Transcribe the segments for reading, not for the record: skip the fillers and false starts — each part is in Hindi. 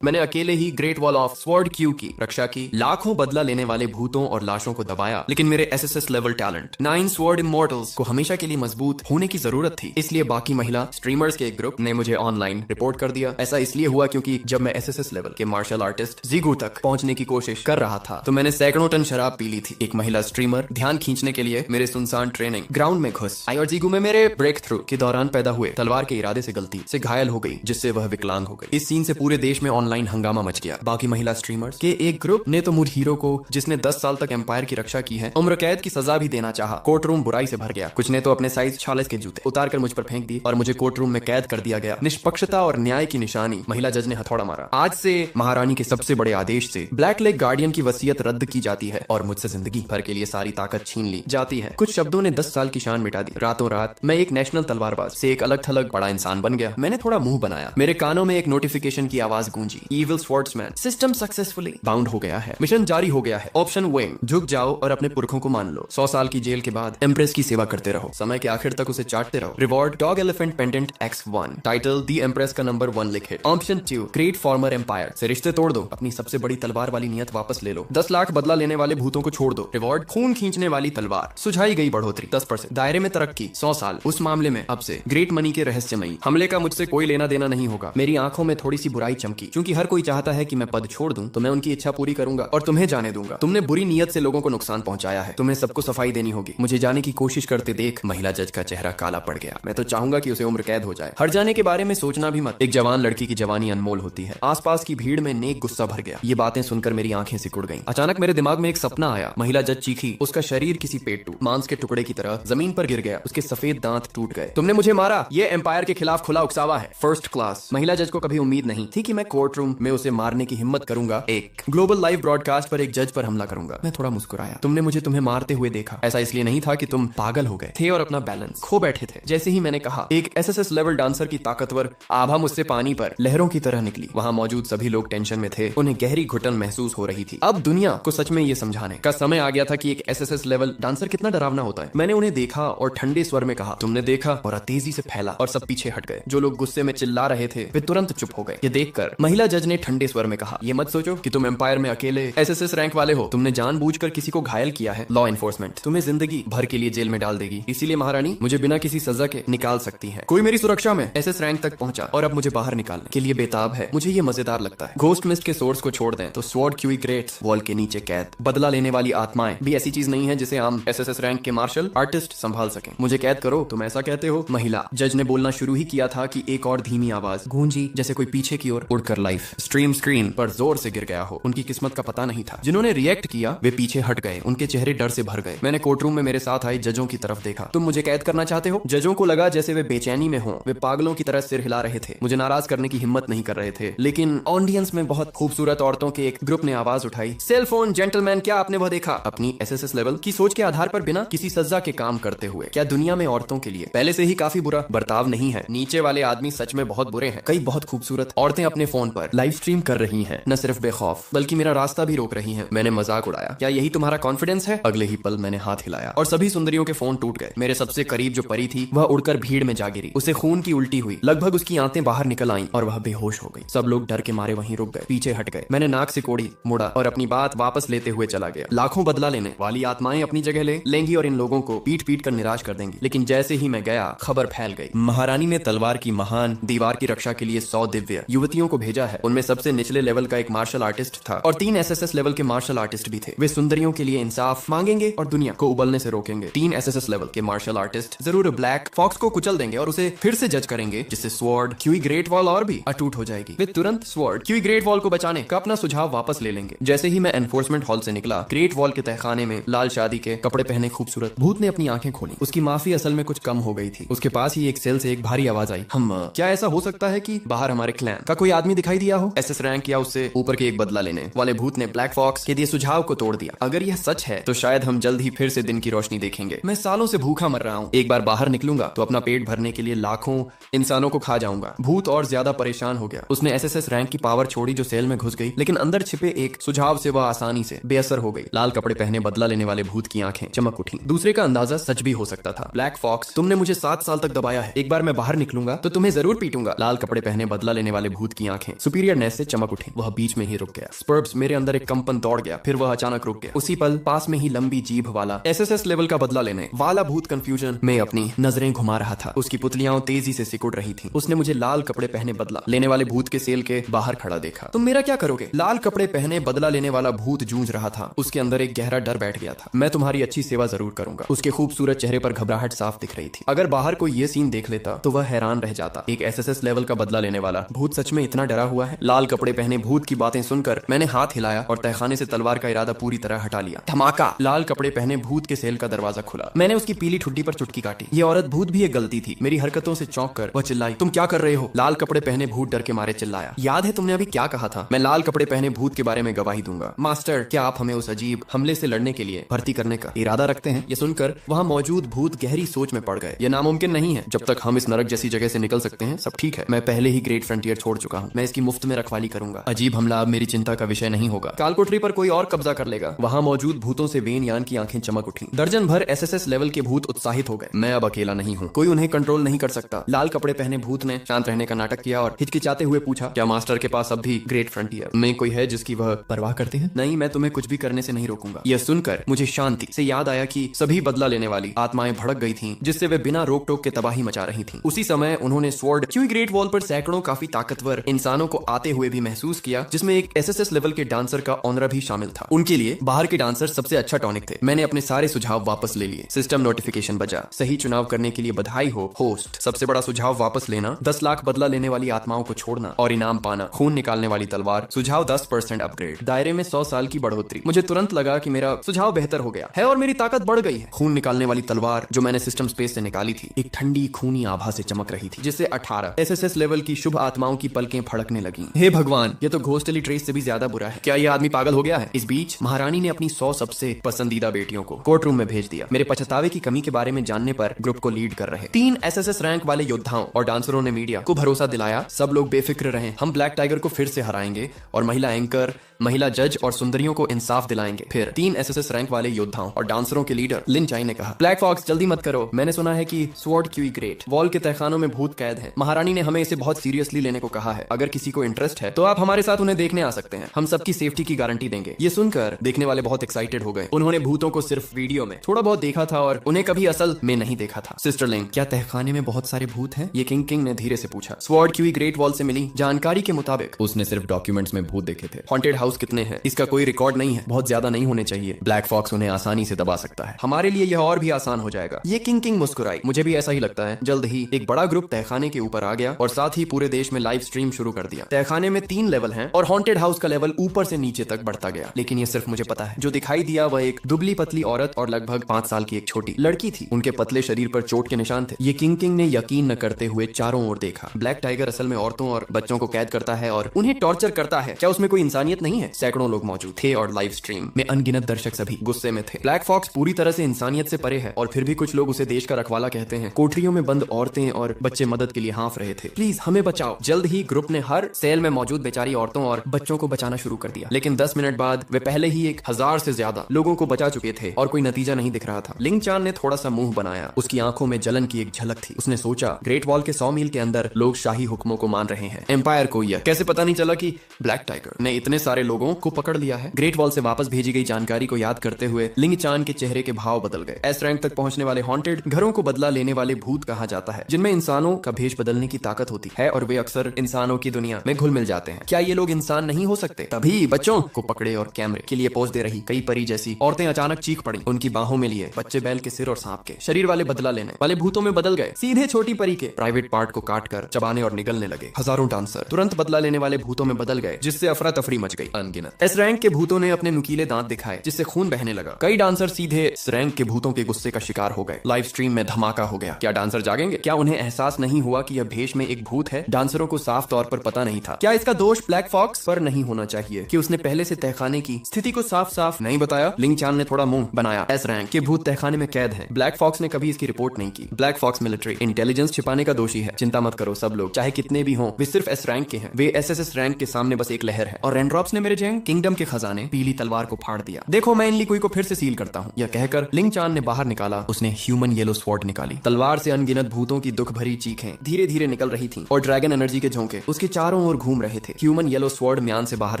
मैंने अकेले ही ग्रेट वॉल ऑफ स्वॉर्ड क्यू की रक्षा की, लाखों बदला लेने वाले भूतों और लाशों को दबाया, लेकिन मेरे SSS level talent 9 sword immortals को हमेशा के लिए मजबूत होने की जरूरत थी। इसलिए बाकी महिला स्ट्रीमर्स के एक ग्रुप ने मुझे ऑनलाइन रिपोर्ट कर दिया। ऐसा इसलिए हुआ क्योंकि जब मैं एसएसएस लेवल के मार्शल आर्टिस्ट जीगू तक पहुंचने की कोशिश कर रहा था तो मैंने सैकड़ों टन शराब पी ली थी। एक महिला स्ट्रीमर ध्यान खींचने के लिए मेरे सुनसान ट्रेनिंग ग्राउंड में घुस आई और जीगू में मेरे ब्रेक थ्रू के दौरान पैदा हुए तलवार के इरादे से गलती से घायल हो गई, जिससे वह विकलांग हो गई। इस सीन से पूरे देश में ऑनलाइन हंगामा मच गया। बाकी महिला स्ट्रीमर्स के एक ग्रुप ने तो मुझ हीरो को, जिसने 10 साल तक एम्पायर की रक्षा की है, उम्र कैद की सजा भी देना चाहा। कोर्ट रूम बुराई से भर गया। कुछ ने तो अपने साइज 46 के जूते उतार कर मुझ पर फेंक दी और मुझे कोर्ट रूम में कैद कर दिया गया। निष्पक्षता और न्याय की निशानी महिला जज ने हथौड़ा मारा। आज से महारानी के सबसे बड़े आदेश से ब्लैक लेग गार्डियन की वसीयत रद्द की जाती है और मुझसे जिंदगी भर के लिए सारी ताकत छीन ली जाती है। कुछ शब्दों ने 10 साल की शान मिटा दी। रातों रात मैं एक नेशनल तलवारबाज से एक अलग थलग बड़ा इंसान बन गया। मैंने थोड़ा मुंह बनाया। मेरे कानों में एक नोटिफिकेशन की आवाज गूंजी, evil swordsman system successfully bound हो गया है, मिशन जारी हो गया है। ऑप्शन वेइंग, झुक जाओ और अपने पुरखों को मान लो। 100 साल की जेल के बाद एम्प्रेस की सेवा करते रहो, समय के आखिर तक उसे चाटते रहो। Reward dog elephant pendant X1, title the empress का नंबर 1 लिखे। ऑप्शन 2, क्रिएट फॉर्मर एम्पायर से रिश्ते तोड़ दो, अपनी सबसे बड़ी तलवार वाली नियत वापस ले लो। 10 लाख बदला लेने वाले भूतों को छोड़ दो। रिवॉर्ड खून खींचने वाली तलवार, सुझाई गई बढ़ोतरी 10%, दायरे में तरक्की 100 साल। उस मामले में अब से ग्रेट मनी के रहस्यमयी हमले का मुझसे कोई लेना देना नहीं होगा। मेरी आंखों में थोड़ी सी बुराई चमकी, क्योंकि हर कोई चाहता है कि मैं पद छोड़ दूं तो मैं उनकी इच्छा पूरी करूंगा और तुम्हें जाने दूंगा। तुमने बुरी नीयत से लोगों को नुकसान पहुंचाया है, तुम्हें सबको सफाई देनी होगी। मुझे जाने की कोशिश करते देख महिला जज का चेहरा काला पड़ गया। मैं तो चाहूंगा कि उसे उम्र कैद हो जाए। हट जाने के बारे में सोचना भी मत। एक जवान लड़की की जवानी अनमोल होती है। आसपास की भीड़ में नेक गुस्सा भर गया। ये बातें सुनकर मेरी आंखें सिकुड़ गईं। अचानक मेरे दिमाग में एक सपना आया। महिला जज चीखी। उसका शरीर किसी पेट्टू मांस के टुकड़े की तरह जमीन पर गिर गया। उसके सफेद दांत टूट गए। तुमने मुझे मारा, ये एम्पायर के खिलाफ खुला उकसावा है, फर्स्ट क्लास। महिला जज को कभी उम्मीद नहीं थी कि मैं कोर्ट रूम में उसे मारने की हिम्मत करूंगा। एक ग्लोबल लाइव ब्रॉडकास्ट पर एक जज पर हमला करूंगा। मैं थोड़ा मुस्कुराया। तुमने मुझे तुम्हें मारते हुए देखा। ऐसा इसलिए नहीं था कि तुम पागल हो गए थे और अपना बैलेंस खो बैठे थे। जैसे ही मैंने कहा, एक एसएसएस लेवल डांसर की ताकतवर आभा मुझसे पानी पर लहरों की तरह निकली। वहां मौजूद सभी लोग टेंशन में थे। उन्हें गहरी घुटन महसूस हो रही थी। अब दुनिया को सच में ये समझाने का समय आ गया था कि एक एसएसएस लेवल डांसर कितना डरावना होता है। मैंने उन्हें देखा और ठंडे स्वर में कहा, तुमने देखा, और तेजी से फैला और सब पीछे हट गए। जो लोग गुस्से में चिल्ला रहे थे वे तुरंत चुप हो गए। ये देखकर महिला जज ने ठंडे स्वर में कहा, ये मत सोचो कि तुम एम्पायर में अकेले एसएसएस रैंक वाले हो। तुमने जानबूझकर किसी को घायल किया है। लॉ एनफोर्समेंट तुम्हें जिंदगी भर के लिए जेल में डाल देगी। इसीलिए महारानी मुझे बिना किसी सजा के निकाल सकती है। कोई मेरी सुरक्षा में एसएस रैंक तक पहुंचा और अब मुझे बाहर निकालने के लिए बेताब है। मुझे ये मजेदार लगता है। घोस्ट मिस्ट के सोर्स को छोड़ दें तो स्वॉर्ड क्यूई ग्रेट वॉल के नीचे कैद बदला लेने वाली आत्माएं भी ऐसी चीज नहीं है जिसे आम एसएसएस रैंक के मार्शल आर्टिस्ट संभाल सकें। मुझे कैद करो, तुम ऐसा कहते हो। महिला जज ने बोलना शुरू ही किया था कि एक और धीमी आवाज गूंजी, जैसे कोई पीछे की ओर उड़कर लाइफ स्ट्रीम स्क्रीन पर जोर से गिर गया हो। उनकी किस्मत का पता नहीं था। जिन्होंने रिएक्ट किया वे पीछे हट गए। उनके चेहरे डर से भर गए। मैंने कोर्ट रूम में मेरे साथ आए जजों की तरफ देखा। तुम मुझे कैद करना चाहते हो? जजों को लगा जैसे वे बेचैनी में हों। वे पागलों की तरह सिर हिला रहे थे। मुझे नाराज करने की हिम्मत नहीं कर रहे थे। लेकिन ऑडियंस में बहुत खूबसूरत औरतों के एक ग्रुप ने आवाज उठाई, सेल फोन जेंटलमैन, क्या आपने वह देखा? अपनी एसएसएस लेवल की सोच के आधार पर बिना किसी सजा के काम करते हुए क्या दुनिया में औरतों के लिए पहले से ही काफी बुरा बर्ताव नहीं है? नीचे वाले आदमी सच में बहुत बुरे हैं। कई बहुत खूबसूरत औरतें अपने फोन पर लाइव स्ट्रीम कर रही हैं। न सिर्फ बेखौफ बल्कि मेरा रास्ता भी रोक रही हैं। मैंने मजाक उड़ाया, क्या यही तुम्हारा कॉन्फिडेंस है? अगले ही पल मैंने हाथ हिलाया और सभी सुंदरियों के फोन टूट गए। मेरे सबसे करीब जो परी थी वह उड़कर भीड़ में जा गिरी। उसे खून की उल्टी हुई। लगभग उसकी आंतें बाहर निकल आईं और वह बेहोश हो गई। सब लोग डर के मारे वहीं रुक गए, पीछे हट गए। मैंने नाक से कोड़ी मुड़ा और अपनी बात वापस लेते हुए चला गया। लाखों बदला लेने वाली आत्माएं अपनी जगह लेंगी और इन लोगों को पीट पीट कर निराश कर देंगी। लेकिन जैसे ही मैं गया, खबर फैल गई। महारानी ने तलवार की महान दीवार की रक्षा के लिए 100 दिव्य युवतियों को भेजा है। उनमें सबसे निचले लेवल का एक मार्शल आर्टिस्ट था और 3 एसएसएस लेवल के मार्शल आर्टिस्ट भी थे। वे सुंदरियों के लिए इंसाफ मांगेंगे और दुनिया को उबलने से रोकेंगे। 3 एसएसएस लेवल के मार्शल आर्टिस्ट जरूर ब्लैक फॉक्स को कुचल देंगे और उसे फिर से जज करेंगे, जिससे स्वॉर्ड क्यूई ग्रेट वॉल और भी अटूट हो जाएगी। वे तुरंत स्वॉर्ड क्यूई ग्रेट वॉल को बचाने का अपना सुझाव वापस ले लेंगे। जैसे ही मैं एनफोर्समेंट हॉल से निकला, ग्रेट वॉल के तहखाने में लाल शादी के कपड़े पहने खूबसूरत भूत ने अपनी आंखें खोली। उसकी माफी असल में कुछ कम हो गई थी। उसके पास ही एक सेल से एक भारी आवाज आई, हम क्या ऐसा हो सकता है कि बाहर हमारे क्लैन का कोई आदमी दिखाई दिया हो? एसएस रैंक या उससे ऊपर के एक बदला लेने वाले भूत ने ब्लैक फॉक्स के दिए सुझाव को तोड़ दिया। अगर यह सच है तो शायद हम जल्द ही फिर से दिन की रोशनी देखेंगे। मैं सालों से भूखा मर रहा हूँ। एक बार बाहर निकलूंगा तो अपना पेट भरने के लिए लाखों इंसानों को खा जाऊंगा। भूत और ज्यादा परेशान हो गया। उसने एसएसएस रैंक की पावर छोड़ी जो सेल में घुस गई, लेकिन अंदर छिपे एक सुझाव से वह आसानी से बेअसर हो गई। लाल कपड़े पहने बदला लेने वाले भूत की आंखें चमक उठी। दूसरे का अंदाजा सच भी हो सकता था। ब्लैक फॉक्स, तुमने मुझे 7 साल तक दबाया है। एक बार मैं बाहर निकलूंगा तो तुम्हें जरूर पीटूंगा। लाल कपड़े पहने बदला लेने वाले भूत की आंखें सुपीरियरनेस से चमक उठी। वह बीच में ही रुक गया। स्पर्ब्स मेरे अंदर एक कंपन दौड़ गया, फिर वह अचानक रुक गया। उसी पल पास में ही लंबी जीभ वाला एसएसएस लेवल का बदला लेने वाला भूत कंफ्यूजन में अपनी नजरें घुमा रहा था। उसकी पुतलियां तेजी से सिकुड़ रही थी। उसने मुझे लाल कपड़े पहने बदला लेने वाले भूत के सेल के बाहर खड़ा देखा। तुम मेरा क्या करोगे? लाल कपड़े पहने बदला लेने वाला भूत जूझ रहा था। उसके अंदर एक गहरा डर बैठ गया था। मैं तुम्हारी अच्छी सेवा जरूर करूंगा। उसके खूबसूरत चेहरे पर घबराहट साफ दिख रही थी। अगर बाहर कोई ये सीन देख लेता तो वह हैरान रह जाता। एक एसएसएस लेवल का बदला लेने वाला भूत सच में इतना डरा हुआ है? लाल कपड़े पहने भूत की बातें सुनकर मैंने हाथ हिलाया और तहखाने से तलवार का इरादा पूरी तरह हटा लिया। धमाका! लाल कपड़े पहने भूत के सेल का दरवाजा खुला। मैंने उसकी पीली ठुड्डी पर चुटकी काटी। ये औरत भूत भी एक गलती थी। मेरी हरकतों से चौंक कर वह चिल्लाई, तुम क्या कर रहे हो? लाल कपड़े पहने भूत डर के मारे चिल्लाया, याद है तुमने अभी क्या कहा था? मैं लाल कपड़े पहने भूत के बारे में गवाही दूंगा। मास्टर, क्या आप हमें उस अजीब हमले से लड़ने के लिए भर्ती करने का इरादा रखते हैं? ये सुनकर वहां मौजूद भूत गहरी सोच में पड़ गए। ये नामुमकिन नहीं है। जब तक हम इस नरक जैसी जगह से निकल सकते हैं सब ठीक है। मैं पहले ही ग्रेट फ्रंटियर छोड़ चुका हूँ। मैं इसकी मुफ्त में रखवाली करूंगा। अजीब हमला अब मेरी चिंता का विषय नहीं होगा। कालकोठरी पर कोई और कब्जा कर लेगा। वहां मौजूद भूतों से वेन यान की आंखें चमक उठी। दर्जन भर एसएसएस लेवल के भूत उत्साहित हो गए। मैं अब अकेला नहीं हूँ। कोई उन्हें कंट्रोल नहीं कर सकता। लाल कपड़े पहने भूत ने शांत रहने का नाटक किया और हिचकिचाते हुए पूछा, क्या मास्टर के पास अब भी ग्रेट फ्रंटियर में कोई है जिसकी वह परवाह करते हैं? नहीं, मैं तुम्हें कुछ भी करने से नहीं रोकूंगा। यह सुनकर मुझे शांति से याद आया कि सभी बदला लेने वाली आत्माएं भड़क गई थीं, जिससे वे बिना रोक टोक के तबाही मचा रही थीं। उसी समय उन्होंने स्वॉर्ड क्यू ग्रेट वॉल पर सैकड़ों काफी ताकतवर इंसानों को आते हुए भी महसूस किया, जिसमें एक एसएसएस लेवल के डांसर का ऑनर भी शामिल था। उनके लिए बाहर के डांसर सबसे अच्छा टॉनिक थे। मैंने अपने सारे सुझाव वापस ले लिए। सिस्टम नोटिफिकेशन बजा, सही चुनाव करने के लिए बधाई हो होस्ट। सबसे बड़ा सुझाव वापस लेना, 10 लाख बदला लेने वाली आत्माओं को छोड़ना और इनाम पाना, खून निकालने वाली तलवार। सुझाव 10% अपग्रेड, दायरे में 100 साल की बढ़ोतरी। मुझे तुरंत लगा कि मेरा सुझाव बेहतर हो गया है और मेरी ताकत बढ़ गई है। खून निकालने वाली तलवार जो मैंने सिस्टम स्पेस से निकाली थी, एक ठंडी खूनी आभा से चमक रही थी, जिससे 18 एसएसएस लेवल की शुभ आत्माओं की पलकें फड़कने लगी। हे भगवान, ये तो घोस्टली ट्रेस से भी ज्यादा बुरा है। क्या यह आदमी पागल हो गया है? इस बीच महारानी ने अपनी 100 सबसे पसंदीदा बेटियों को कोर्ट रूम में भेज दिया। मेरे पछतावे की कमी के बारे में जानने पर ग्रुप को लीड कर रहे 3 एसएसएस रैंक वाले योद्धाओं और डांसरों ने मीडिया को भरोसा दिलाया, सब लोग बेफिक्र रहें, हम ब्लैक टाइगर को फिर से हराएंगे और महिला एंकर, महिला जज और सुंदरियों को इंसाफ दिलाएंगे। फिर 3 एसएसएस रैंक वाले योद्धाओं और डांसरों के लीडर लिन चाई ने कहा, ब्लैक फॉक्स जल्दी मत करो। मैंने सुना है कि स्वॉर्ड क्यू ग्रेट वॉल के तहखानों में भूत कैद हैं। महारानी ने हमें इसे बहुत सीरियसली लेने को कहा है। अगर किसी को इंटरेस्ट है तो आप हमारे साथ उन्हें देखने आ सकते हैं। हम सबकी सेफ्टी की गारंटी देंगे। ये सुनकर देखने वाले बहुत एक्साइटेड हो गए। उन्होंने भूतों को सिर्फ वीडियो में थोड़ा बहुत देखा था और उन्हें कभी असल में नहीं देखा था। सिस्टर लिंग, क्या तहखाने में बहुत सारे भूत हैं? ये किंग ने धीरे से पूछा। स्वॉर्ड क्यू ग्रेट वॉल से मिली जानकारी के मुताबिक उसने सिर्फ डॉक्यूमेंट्स में भूत देखे थे। हॉन्टेड हाउस कितने हैं इसका कोई रिकॉर्ड नहीं है। बहुत ज्यादा नहीं होने चाहिए। ब्लैक फॉक्स उन्हें आसानी से दबा सकता है। हमारे लिए यह और भी आसान हो जाएगा। ये किंग मुस्कुराई। मुझे भी ऐसा ही लगता है। जल्द ही एक बड़ा ग्रुप तहखाने के ऊपर आ गया और साथ ही पूरे देश में लाइव स्ट्रीम शुरू कर दिया। तहखाने में 3 लेवल हैं और हॉन्टेड हाउस का लेवल ऊपर से नीचे तक बढ़ता गया। लेकिन ये सिर्फ मुझे पता है। जो दिखाई दिया वह एक दुबली पतली औरत और लगभग 5 साल की एक छोटी लड़की थी। उनके पतले शरीर पर चोट के निशान थे। ये किंग ने यकीन न करते हुए चारों ओर देखा। ब्लैक टाइगर असल में औरतों और बच्चों को कैद करता है और उन्हें टॉर्चर करता है। क्या उसमें कोई इंसानियत नहीं है? सैकड़ों लोग मौजूद थे और लाइव स्ट्रीम में अनगिनत दर्शक सभी गुस्से में थे। ब्लैक फॉक्स पूरी तरह से इंसानियत से परे है और फिर भी कुछ लोग उसे देश का रखवाला कहते हैं। कोठरियों में बंद औरतें और बच्चे मदद के लिए हाँफ रहे थे। प्लीज हमें बचाओ। जल्द ही ग्रुप ने हर सेल में मौजूद बेचारी औरतों और बच्चों को बचाना शुरू कर दिया। लेकिन 10 मिनट बाद वे पहले ही 1000 से ज्यादा लोगों को बचा चुके थे और कोई नतीजा नहीं दिख रहा था। लिंग चान ने थोड़ा सा मुंह बनाया। उसकी आंखों में जलन की एक झलक थी। उसने सोचा, ग्रेट वॉल के 100 मील के अंदर लोग शाही हुक्मों को मान रहे हैं। एम्पायर को यह कैसे पता नहीं चला कि ब्लैक टाइगर ने इतने सारे लोगों को पकड़ लिया है? ग्रेट वॉल से वापस भेजी गई जानकारी को याद करते हुए लिंग चान के चेहरे के भाव बदल गए। एस रैंक तक पहुंचने वाले हॉन्टेड घरों को बदला लेने वाले भूत कहा जाता है, जिनमें इंसानों का भेष बदलने की ताकत होती है और वे अक्सर इंसानों की दुनिया में घुल मिल जाते हैं। क्या ये लोग इंसान नहीं हो सकते? तभी बच्चों को पकड़े और कैमरे के लिए पोज दे रही कई परी जैसी औरतें अचानक चीख पड़ी। उनकी बाहों में लिए बच्चे बैल के सिर और सांप के शरीर वाले बदला लेने वाले भूतों में बदल गए। सीधे छोटी परी के प्राइवेट पार्ट को काट कर चबाने और निगलने लगे। हजारों डांसर तुरंत बदला लेने वाले भूतों में बदल गए, जिससे अफरा तफरी मच गई। अनगिनत एस रैंक के भूतों ने अपने नुकीले दांत दिखाए, जिससे खून बहने लगा। कई डांसर सीधे इस रैंक के भूतों के गुस्से का शिकार हो गए। लाइव स्ट्रीम में धमाका हो गया। क्या डांसर जागेंगे? क्या उन्हें एहसास नहीं हुआ कि यह भेष में एक भूत है? डांसरों को साफ तौर पर पता नहीं था। क्या इसका दोष ब्लैक फॉक्स पर नहीं होना चाहिए कि उसने पहले से तहखाने की स्थिति को साफ साफ नहीं बताया? लिंग चान ने थोड़ा मुंह बनाया। एस रैंक के भूत तहखाने में कैद हैं। ब्लैक फॉक्स ने कभी इसकी रिपोर्ट नहीं की। ब्लैक फॉक्स मिलिट्री इंटेलिजेंस छिपाने का दोषी है। चिंता मत करो, सब लोग चाहे कितने भी हों वे सिर्फ एस रैंक के हैं। वे एसएसएस रैंक के सामने बस एक लहर है। और रेनड्रॉप्स ने मेरे जेंग किंगडम के खजाने पीली तलवार को फाड़ दिया। देखो मैं इन लिकुई को फिर से सील करता हूँ। यह कहकर लिंग चान ने बाहर निकाला। उसने ह्यूमन येलो स्वॉर्ड निकाली। तलवार से अनगिनत भूतों की दुख भरी चीखें धीरे धीरे निकल रही थीं और ड्रैगन एनर्जी के झोंके उसके चारों ओर घूम रहे थे। ह्यूमन येलो स्वॉर्ड म्यान से बाहर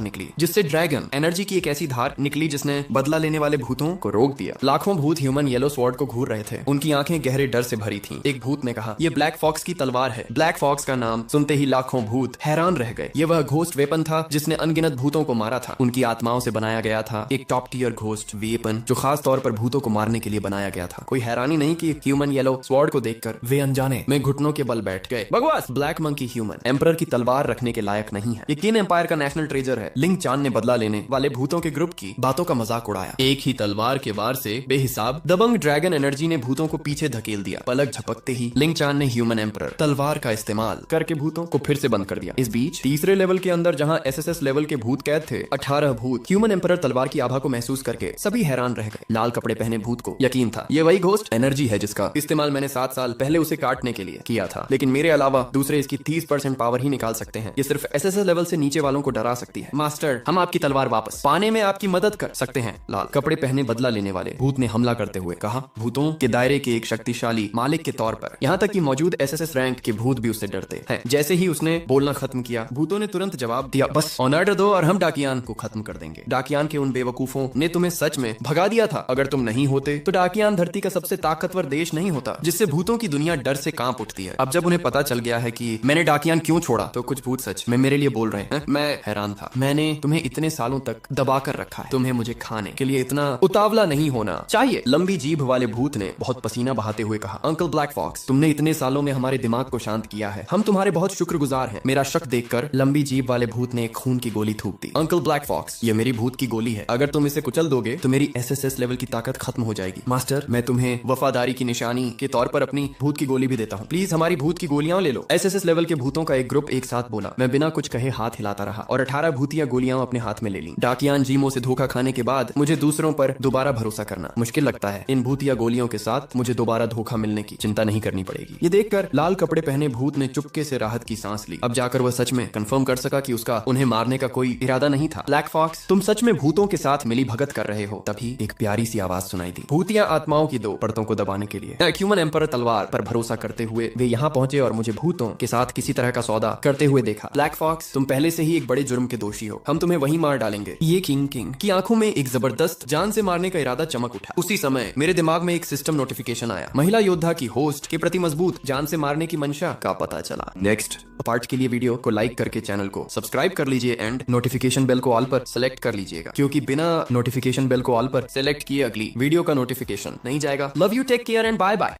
निकली, जिससे ड्रैगन एनर्जी की एक ऐसी धार निकली जिसने बदला लेने वाले भूतों को रोक दिया। लाखों भूत ह्यूमन येलो स्वॉर्ड को घूर रहे थे। उनकी आंखें गहरे डर से भरी थीं। एक भूत ने कहा, यह ब्लैक फॉक्स की तलवार है। ब्लैक फॉक्स का नाम सुनते ही लाखों भूत हैरान रह गए। यह वह घोस्ट वेपन था जिसने अनगिनत भूतों को मारा था। उनकी आत्माओं से बनाया गया था एक टॉप टीयर घोस्ट वेपन जो खास तौर पर भूतों को मारने के लिए बनाया गया था। कोई हैरानी नहीं कि ह्यूमन येलो स्वॉर्ड को देखकर वे अनजाने में घुटनों के बल बैठ गए। बकवास! ब्लैक मंकी ह्यूमन एम्परर की तलवार रखने के लायक नहीं है। ये किन एम्पायर का नेशनल ट्रेजर है। लिंग चान ने बदला लेने वाले भूतों के ग्रुप की बातों का मजाक उड़ाया। एक ही तलवार के वार से बेहिसाब दबंग ड्रैगन एनर्जी ने भूतों को पीछे धकेल दिया। पलक झपकते ही लिंग चान ने ह्यूमन एम्परर तलवार का इस्तेमाल करके भूतों को फिर से बंद कर दिया। इस बीच तीसरे लेवल के अंदर जहां एसएसएस लेवल के भूत कैद थे, 18 भूत ह्यूमन एम्परर तलवार की आभा को महसूस करके सभी हैरान रह गए। लाल कपड़े पहने भूत को यकीन था ये वही घोस्ट एनर्जी है जिसका इस्तेमाल मैंने 7 साल पहले उसे काटने के लिए किया था, लेकिन मेरे अलावा दूसरे इसकी 30% पावर ही निकाल सकते हैं। ये सिर्फ एसएसएस लेवल से नीचे वालों को डरा सकती है। मास्टर, हम आपकी तलवार वापस पाने में आपकी मदद कर सकते हैं। लाल कपड़े पहने बदला लेने वाले भूत ने हमला करते हुए कहा, भूतों के दायरे के एक शक्तिशाली मालिक के तौर पर यहाँ तक कि मौजूद एसएसएस रैंक के भूत भी उससे डरते हैं। जैसे ही उसने बोलना खत्म किया, भूतों ने तुरंत जवाब दिया, बस ऑन ऑर्डर दो और हम डाकियान को खत्म कर देंगे। डाकियान के उन बेवकूफों ने तुम्हें सच में भगा दिया था। अगर तुम नहीं होते तो डाकियान धरती का सबसे ताकतवर देश नहीं होता, जिससे भूतों की दुनिया डर से कांप उठती है। अब जब उन्हें पता चल गया है कि मैंने डाकियान क्यों छोड़ा, तो कुछ भूत सच में मेरे लिए बोल रहे हैं। मैं हैरान था। मैंने तुम्हें इतने सालों तक दबा कर रखा है, तुम्हें मुझे खाने के लिए इतना उतावला नहीं होना चाहिए। लंबी जीभ वाले भूत ने बहुत पसीना बहाते हुए कहा, अंकल ब्लैक फॉक्स, तुमने इतने सालों में हमारे दिमाग को शांत किया है। हम तुम्हारे बहुत शुक्रगुजार हैं। मेरा शक देखकर लंबी जीभ वाले भूत ने एक खून की गोली थूक दी। अंकल ब्लैक फॉक्स, ये मेरी भूत की गोली है। अगर तुम इसे कुचल दोगे तो मेरी एसएसएस लेवल की ताकत खत्म हो जाएगी। मास्टर, मैं तुम्हें वफादारी की निशानी के तौर पर अपनी भूत की गोली भी देता हूँ। प्लीज हमारी भूत की गोलियां ले लो। एसएसएस लेवल के भूतों का एक ग्रुप एक साथ बोला। मैं बिना कुछ कहे हाथ हिलाता रहा और 18 भूतिया गोलियां अपने हाथ में ले ली। डाकियान जीमो से धोखा खाने के बाद मुझे दूसरों पर दोबारा भरोसा करना मुश्किल लगता है। इन भूतिया गोलियों के साथ मुझे दोबारा धोखा मिलने की चिंता नहीं करनी पड़ेगी। ये देखकर लाल कपड़े पहने भूत ने चुपके से राहत की सांस ली। अब जाकर वह सच में कंफर्म कर सका कि उसका उन्हें मारने का कोई इरादा नहीं था। ब्लैक फॉक्स, तुम सच में भूतों के साथ मिली भगत कर रहे हो। तभी एक प्यारी सी आवाज सुनाई दी। भूतिया आत्माओं की 2 परतों को दबाने के लिए ह्यूमन एम्परर तलवार पर भरोसा करते हुए वे यहाँ पहुंचे और मुझे भूतों के साथ किसी तरह का सौदा करते हुए देखा। ब्लैक फॉक्स, तुम पहले से ही एक बड़े जुर्म के दोषी हो। हम तुम्हें वहीं मार डालेंगे। ये किंग की आंखों में एक जबरदस्त जान से मारने का इरादा चमक उठा। उसी समय मेरे दिमाग में एक सिस्टम नोटिफिकेशन आया। महिला योद्धा की होस्ट के प्रति मजबूत जान से मारने की मंशा का पता चला। नेक्स्ट पार्ट के लिए वीडियो को लाइक करके चैनल को सब्सक्राइब कर लीजिए एंड नोटिफिकेशन बेल को ऑल पर सेलेक्ट कर लीजिएगा, क्योंकि बिना नोटिफिकेशन बेल को ऑल पर सेलेक्ट किए अगली वीडियो का नोटिफिकेशन नहीं जाएगा। Love you, take care and bye bye.